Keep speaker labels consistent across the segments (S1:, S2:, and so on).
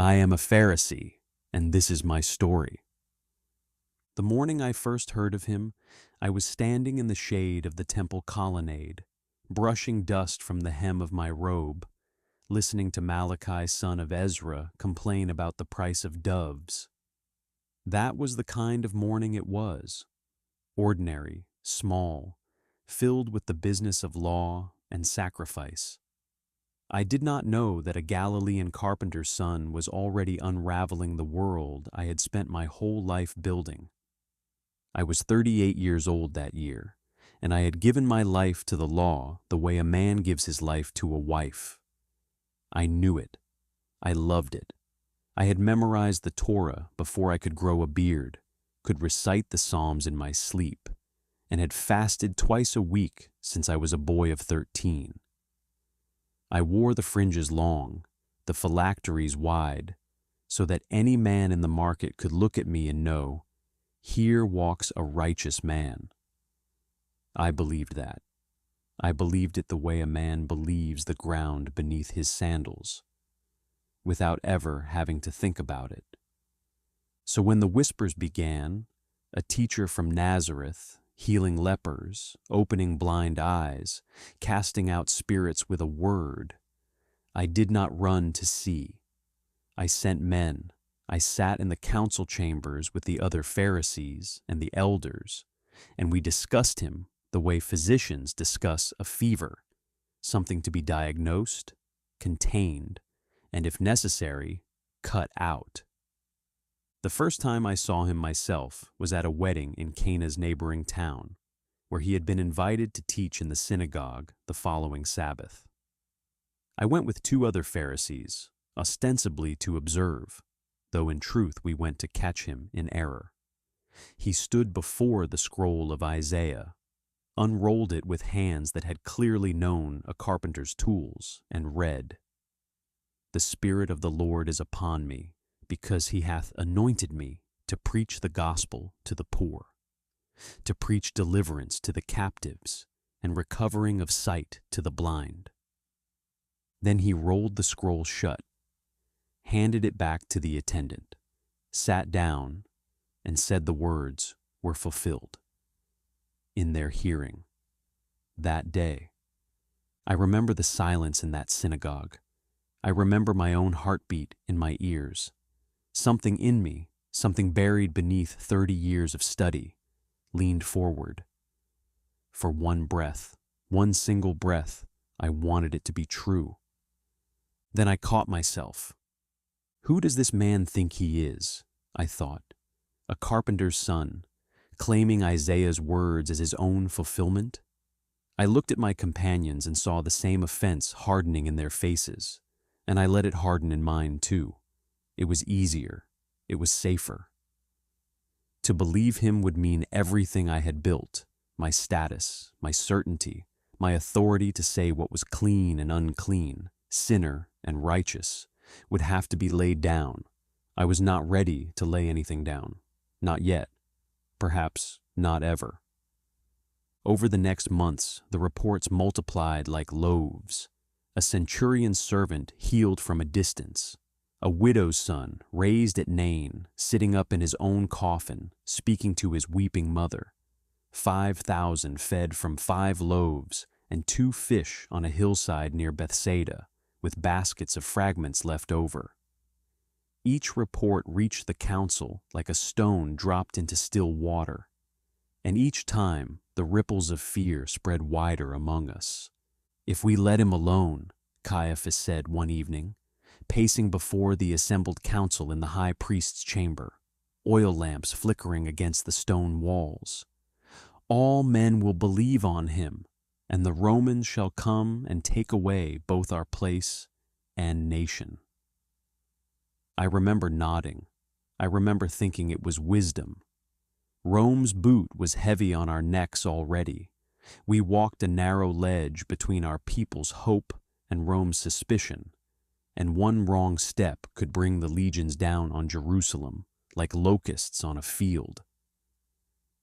S1: I am a Pharisee, and this is my story. The morning I first heard of him, I was standing in the shade of the temple colonnade, brushing dust from the hem of my robe, listening to Malachi, son of Ezra, complain about the price of doves. That was the kind of morning it was, ordinary, small, filled with the business of law and sacrifice. I did not know that a Galilean carpenter's son was already unraveling the world I had spent my whole life building. I was 38 years old that year, and I had given my life to the law the way a man gives his life to a wife. I knew it. I loved it. I had memorized the Torah before I could grow a beard, could recite the Psalms in my sleep, and had fasted twice a week since I was a boy of 13. I wore the fringes long, the phylacteries wide, so that any man in the market could look at me and know, here walks a righteous man. I believed that. I believed it the way a man believes the ground beneath his sandals, without ever having to think about it. So when the whispers began, a teacher from Nazareth, healing lepers, opening blind eyes, casting out spirits with a word, I did not run to see. I sent men. I sat in the council chambers with the other Pharisees and the elders, and we discussed him the way physicians discuss a fever, something to be diagnosed, contained, and if necessary, cut out. The first time I saw him myself was at a wedding in Cana's neighboring town, where he had been invited to teach in the synagogue the following Sabbath. I went with 2 other Pharisees, ostensibly to observe, though in truth we went to catch him in error. He stood before the scroll of Isaiah, unrolled it with hands that had clearly known a carpenter's tools, and read, "The Spirit of the Lord is upon me, because he hath anointed me to preach the gospel to the poor, to preach deliverance to the captives, and recovering of sight to the blind." Then he rolled the scroll shut, handed it back to the attendant, sat down, and said the words were fulfilled in their hearing that day. I remember the silence in that synagogue. I remember my own heartbeat in my ears. Something in me, something buried beneath 30 years of study, leaned forward. For one breath, one single breath, I wanted it to be true. Then I caught myself. Who does this man think he is? I thought. A carpenter's son, claiming Isaiah's words as his own fulfillment? I looked at my companions and saw the same offense hardening in their faces, and I let it harden in mine too. It was easier. It was safer. To believe him would mean everything I had built, my status, my certainty, my authority to say what was clean and unclean, sinner and righteous, would have to be laid down. I was not ready to lay anything down. Not yet. Perhaps not ever. Over the next months, the reports multiplied like loaves. A centurion's servant healed from a distance. A widow's son, raised at Nain, sitting up in his own coffin, speaking to his weeping mother. 5,000 fed from 5 loaves and 2 fish on a hillside near Bethsaida, with baskets of fragments left over. Each report reached the council like a stone dropped into still water, and each time the ripples of fear spread wider among us. "If we let him alone," Caiaphas said one evening, pacing before the assembled council in the high priest's chamber, oil lamps flickering against the stone walls, "all men will believe on him, and the Romans shall come and take away both our place and nation." I remember nodding. I remember thinking it was wisdom. Rome's boot was heavy on our necks already. We walked a narrow ledge between our people's hope and Rome's suspicion, and one wrong step could bring the legions down on Jerusalem like locusts on a field.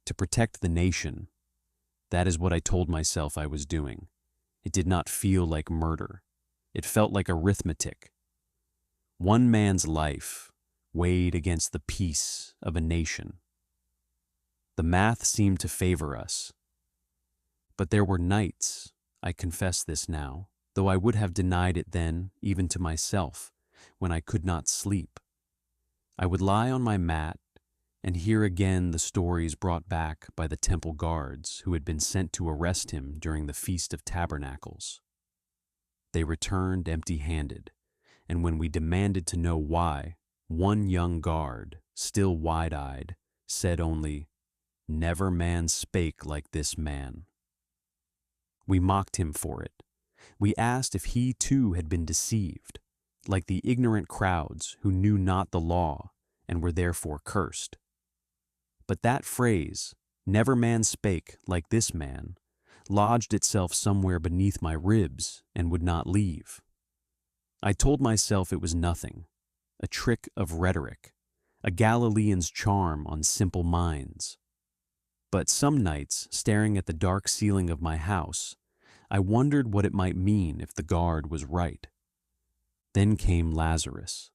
S1: To protect the nation, that is what I told myself I was doing. It did not feel like murder. It felt like arithmetic. One man's life weighed against the peace of a nation. The math seemed to favor us. But there were nights, I confess this now, though I would have denied it then, even to myself, when I could not sleep. I would lie on my mat and hear again the stories brought back by the temple guards who had been sent to arrest him during the Feast of Tabernacles. They returned empty-handed, and when we demanded to know why, one young guard, still wide-eyed, said only, "Never man spake like this man." We mocked him for it. We asked if he too had been deceived, like the ignorant crowds who knew not the law and were therefore cursed. But that phrase, "Never man spake like this man," lodged itself somewhere beneath my ribs and would not leave. I told myself it was nothing, a trick of rhetoric, a Galilean's charm on simple minds. But some nights, staring at the dark ceiling of my house, I wondered what it might mean if the guard was right. Then came Lazarus.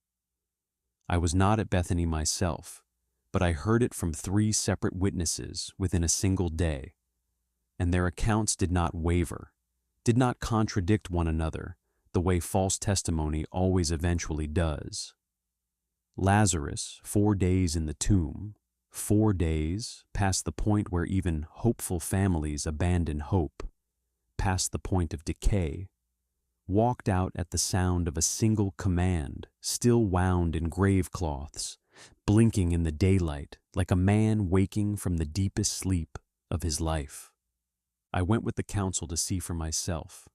S1: I was not at Bethany myself, but I heard it from 3 separate witnesses within a single day, and their accounts did not waver, did not contradict one another the way false testimony always eventually does. Lazarus, 4 days in the tomb, 4 days past the point where even hopeful families abandon hope, past the point of decay, walked out at the sound of a single command, still wound in grave cloths, blinking in the daylight like a man waking from the deepest sleep of his life. I went with the council to see for myself.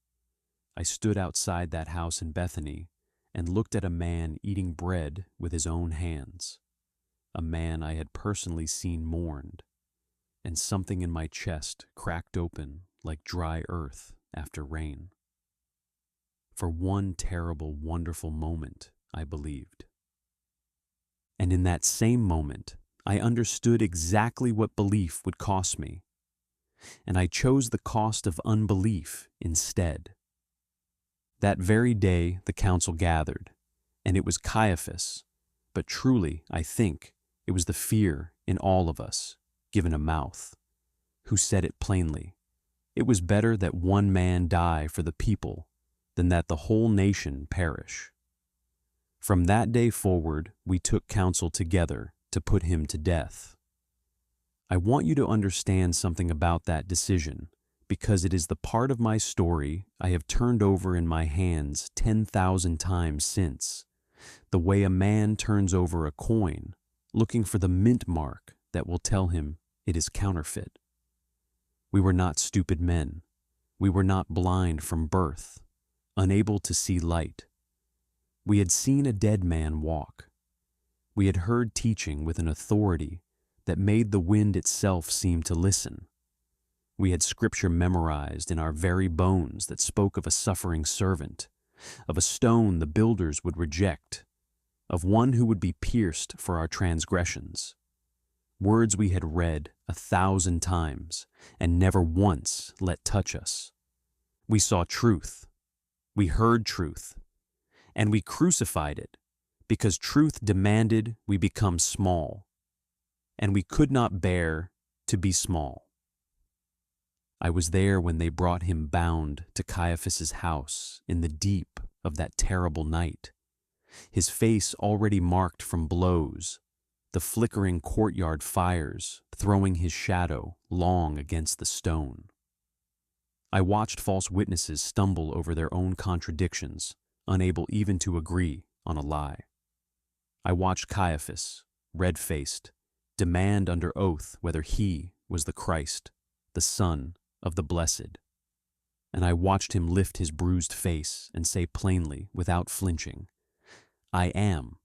S1: I stood outside that house in Bethany and looked at a man eating bread with his own hands, a man I had personally seen mourned, and something in my chest cracked open like dry earth after rain. For one terrible, wonderful moment, I believed. And in that same moment, I understood exactly what belief would cost me, and I chose the cost of unbelief instead. That very day the council gathered, and it was Caiaphas, but truly, I think, it was the fear in all of us, given a mouth, who said it plainly. It was better that one man die for the people than that the whole nation perish. From that day forward, we took counsel together to put him to death. I want you to understand something about that decision, because it is the part of my story I have turned over in my hands 10,000 times since, the way a man turns over a coin, looking for the mint mark that will tell him it is counterfeit. We were not stupid men. We were not blind from birth, unable to see light. We had seen a dead man walk. We had heard teaching with an authority that made the wind itself seem to listen. We had scripture memorized in our very bones that spoke of a suffering servant, of a stone the builders would reject, of one who would be pierced for our transgressions. Words we had read 1,000 times and never once let touch us. We saw truth. We heard truth. And we crucified it because truth demanded we become small, and we could not bear to be small. I was there when they brought him bound to Caiaphas's house in the deep of that terrible night, his face already marked from blows, the flickering courtyard fires throwing his shadow long against the stone. I watched false witnesses stumble over their own contradictions, unable even to agree on a lie. I watched Caiaphas, red-faced, demand under oath whether he was the Christ, the Son of the Blessed. And I watched him lift his bruised face and say plainly, without flinching, "I am,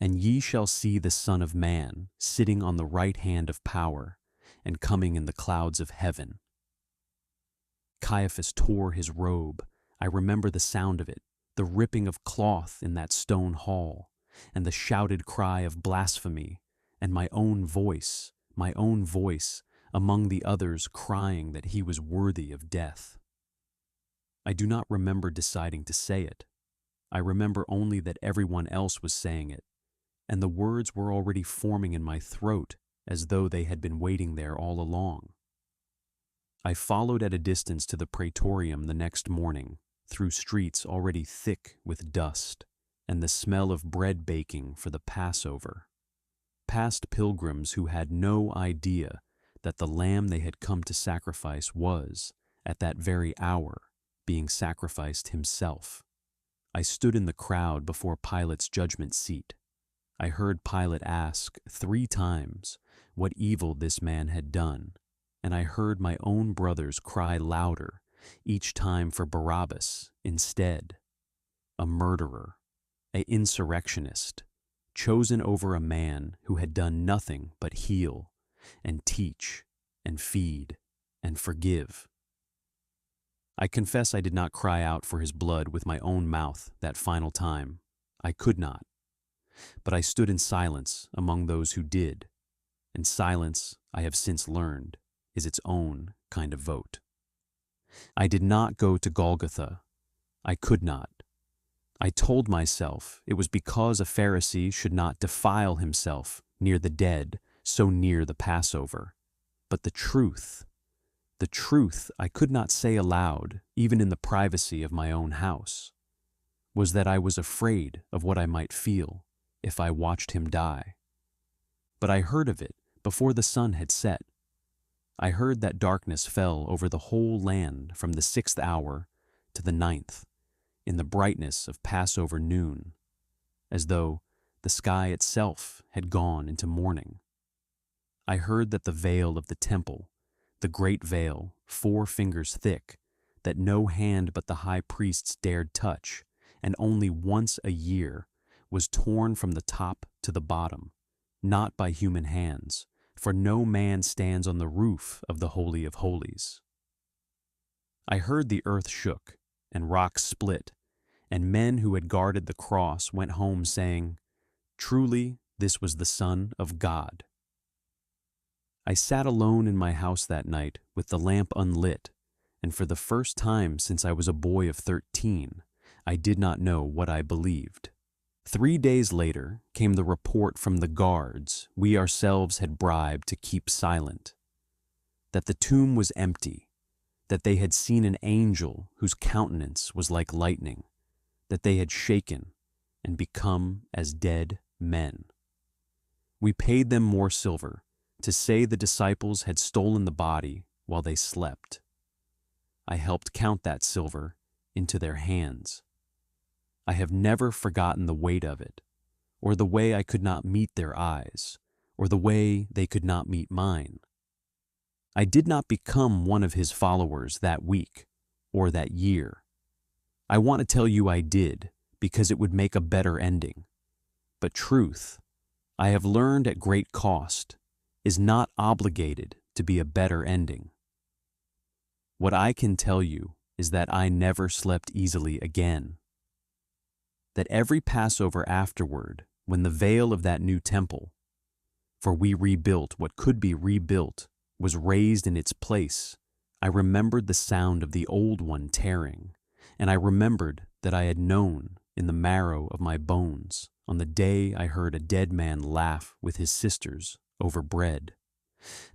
S1: and ye shall see the Son of Man sitting on the right hand of power and coming in the clouds of heaven." Caiaphas tore his robe. I remember the sound of it, the ripping of cloth in that stone hall, and the shouted cry of blasphemy, and my own voice among the others crying that he was worthy of death. I do not remember deciding to say it. I remember only that everyone else was saying it, and the words were already forming in my throat as though they had been waiting there all along. I followed at a distance to the praetorium the next morning, through streets already thick with dust and the smell of bread baking for the Passover, past pilgrims who had no idea that the lamb they had come to sacrifice was, at that very hour, being sacrificed himself. I stood in the crowd before Pilate's judgment seat. I heard Pilate ask 3 times what evil this man had done, and I heard my own brothers cry louder each time for Barabbas instead, a murderer, an insurrectionist, chosen over a man who had done nothing but heal and teach and feed and forgive. I confess I did not cry out for his blood with my own mouth that final time. I could not. But I stood in silence among those who did, and silence, I have since learned, is its own kind of vote. I did not go to Golgotha. I could not. I told myself it was because a Pharisee should not defile himself near the dead so near the Passover. But the truth I could not say aloud, even in the privacy of my own house, was that I was afraid of what I might feel if I watched him die. But I heard of it before the sun had set. I heard that darkness fell over the whole land from the 6th hour to the 9th, in the brightness of Passover noon, as though the sky itself had gone into mourning. I heard that the veil of the temple, the great veil, 4 fingers thick, that no hand but the high priests dared touch, and only once a year, was torn from the top to the bottom, not by human hands, for no man stands on the roof of the Holy of Holies. I heard the earth shook, and rocks split, and men who had guarded the cross went home saying, "Truly, this was the Son of God." I sat alone in my house that night with the lamp unlit, and for the first time since I was a boy of 13, I did not know what I believed. 3 days later came the report from the guards we ourselves had bribed to keep silent, that the tomb was empty, that they had seen an angel whose countenance was like lightning, that they had shaken and become as dead men. We paid them more silver to say the disciples had stolen the body while they slept. I helped count that silver into their hands. I have never forgotten the weight of it, or the way I could not meet their eyes, or the way they could not meet mine. I did not become one of his followers that week or that year. I want to tell you I did, because it would make a better ending. But truth, I have learned at great cost, is not obligated to be a better ending. What I can tell you is that I never slept easily again. That every Passover afterward, when the veil of that new temple, for we rebuilt what could be rebuilt, was raised in its place, I remembered the sound of the old one tearing, and I remembered that I had known in the marrow of my bones on the day I heard a dead man laugh with his sisters over bread,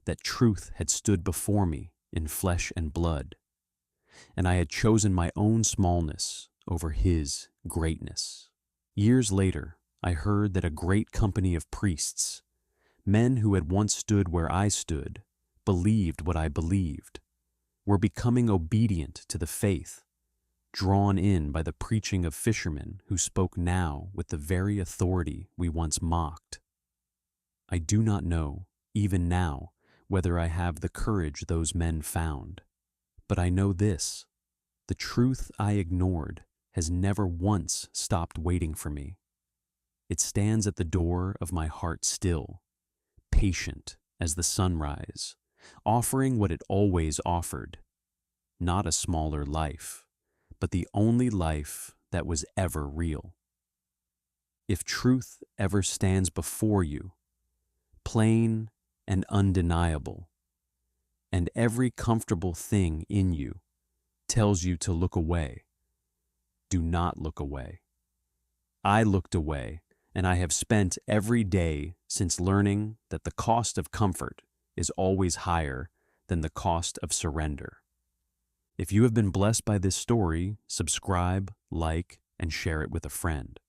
S1: that truth had stood before me in flesh and blood, and I had chosen my own smallness over his greatness. Years later, I heard that a great company of priests, men who had once stood where I stood, believed what I believed, were becoming obedient to the faith, drawn in by the preaching of fishermen who spoke now with the very authority we once mocked. I do not know, even now, whether I have the courage those men found, but I know this: the truth I ignored has never once stopped waiting for me. It stands at the door of my heart still, patient as the sunrise, offering what it always offered, not a smaller life, but the only life that was ever real. If truth ever stands before you, plain and undeniable, and every comfortable thing in you tells you to look away, do not look away. I looked away, and I have spent every day since learning that the cost of comfort is always higher than the cost of surrender. If you have been blessed by this story, subscribe, like, and share it with a friend.